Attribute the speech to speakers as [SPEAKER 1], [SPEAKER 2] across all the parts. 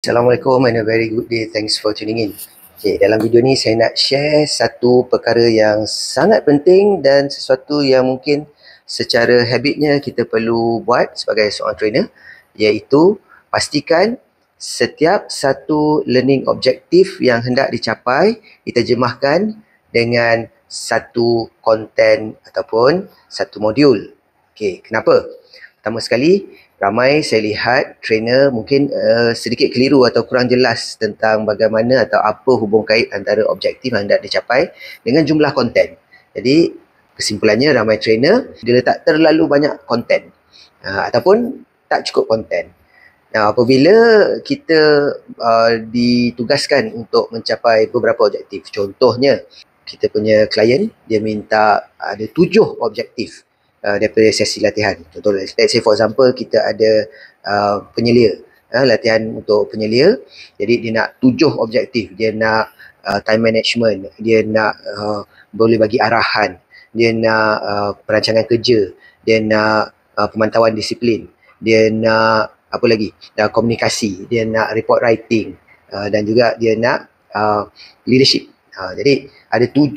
[SPEAKER 1] Assalamualaikum and a very good day. Thanks for tuning in. Okay, dalam video ni saya nak share satu perkara yang sangat penting dan sesuatu yang mungkin secara habitnya kita perlu buat sebagai seorang trainer, iaitu pastikan setiap satu learning objektif yang hendak dicapai diterjemahkan dengan satu konten ataupun satu modul. Okay, kenapa? Pertama sekali, ramai saya lihat trainer mungkin sedikit keliru atau kurang jelas tentang bagaimana atau apa hubung kait antara objektif yang hendak dicapai dengan jumlah konten. Jadi kesimpulannya, ramai trainer dia letak terlalu banyak konten ataupun tak cukup konten. Nah, apabila kita ditugaskan untuk mencapai beberapa objektif, contohnya kita punya klien dia minta ada 7 objektif daripada sesi latihan. Contoh, let's say for example kita ada penyelia, latihan untuk penyelia. Jadi dia nak 7 objektif. Dia nak time management, dia nak boleh bagi arahan, dia nak perancangan kerja, dia nak pemantauan disiplin, dia nak apa lagi, komunikasi, dia nak report writing, dan juga dia nak leadership. Jadi ada 7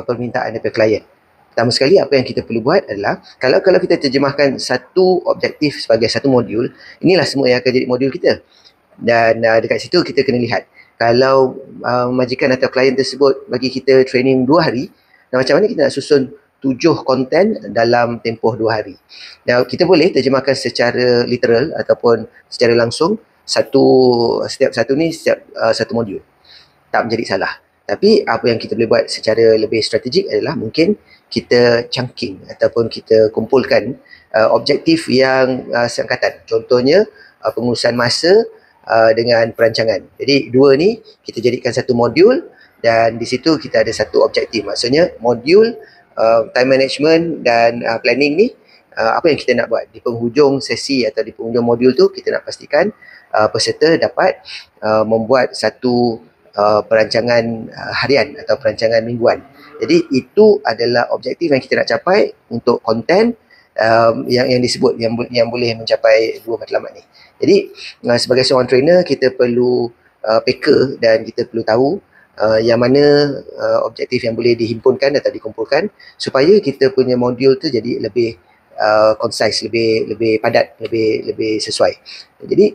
[SPEAKER 1] permintaan daripada klien. Pertama sekali, apa yang kita perlu buat adalah, kalau kita terjemahkan satu objektif sebagai satu modul, inilah semua yang akan jadi modul kita. Dan dekat situ kita kena lihat, kalau majikan atau klien tersebut bagi kita training 2 hari, dan macam mana kita nak susun 7 konten dalam tempoh 2 hari. Now, kita boleh terjemahkan secara literal ataupun secara langsung, setiap satu ni satu modul. Tak menjadi salah. Tapi apa yang kita boleh buat secara lebih strategik adalah mungkin kita chunking ataupun kita kumpulkan objektif yang seangkatan. Contohnya pengurusan masa dengan perancangan. Jadi 2 ni kita jadikan satu modul dan di situ kita ada satu objektif. Maksudnya modul time management dan planning ni, apa yang kita nak buat di penghujung sesi atau di penghujung modul tu, kita nak pastikan peserta dapat membuat satu perancangan harian atau perancangan mingguan. Jadi itu adalah objektif yang kita nak capai untuk konten yang disebut yang boleh mencapai 2 matlamat ni. Jadi sebagai seorang trainer, kita perlu peka dan kita perlu tahu yang mana objektif yang boleh dihimpunkan atau dikumpulkan supaya kita punya modul tu jadi lebih concise, lebih padat, lebih sesuai. Jadi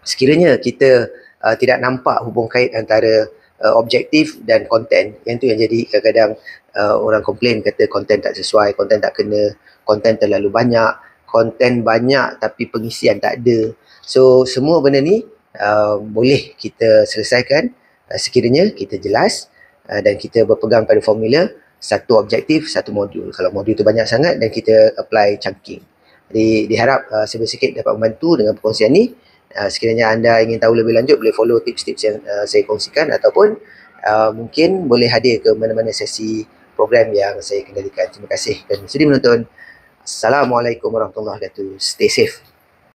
[SPEAKER 1] sekiranya kita tidak nampak hubung kait antara objektif dan konten, yang tu yang jadi kadang-kadang orang komplain, kata konten tak sesuai, konten tak kena, konten terlalu banyak, konten banyak tapi pengisian tak ada. So semua benda ni boleh kita selesaikan sekiranya kita jelas dan kita berpegang pada formula satu objektif, satu modul. Kalau modul tu banyak sangat dan kita apply chunking. Jadi diharap sedikit dapat membantu dengan perkongsian ni. Sekiranya anda ingin tahu lebih lanjut, boleh follow tips-tips yang saya kongsikan ataupun mungkin boleh hadir ke mana-mana sesi program yang saya kendalikan. Terima kasih dan sudi menonton. Assalamualaikum warahmatullahi wabarakatuh. Stay safe.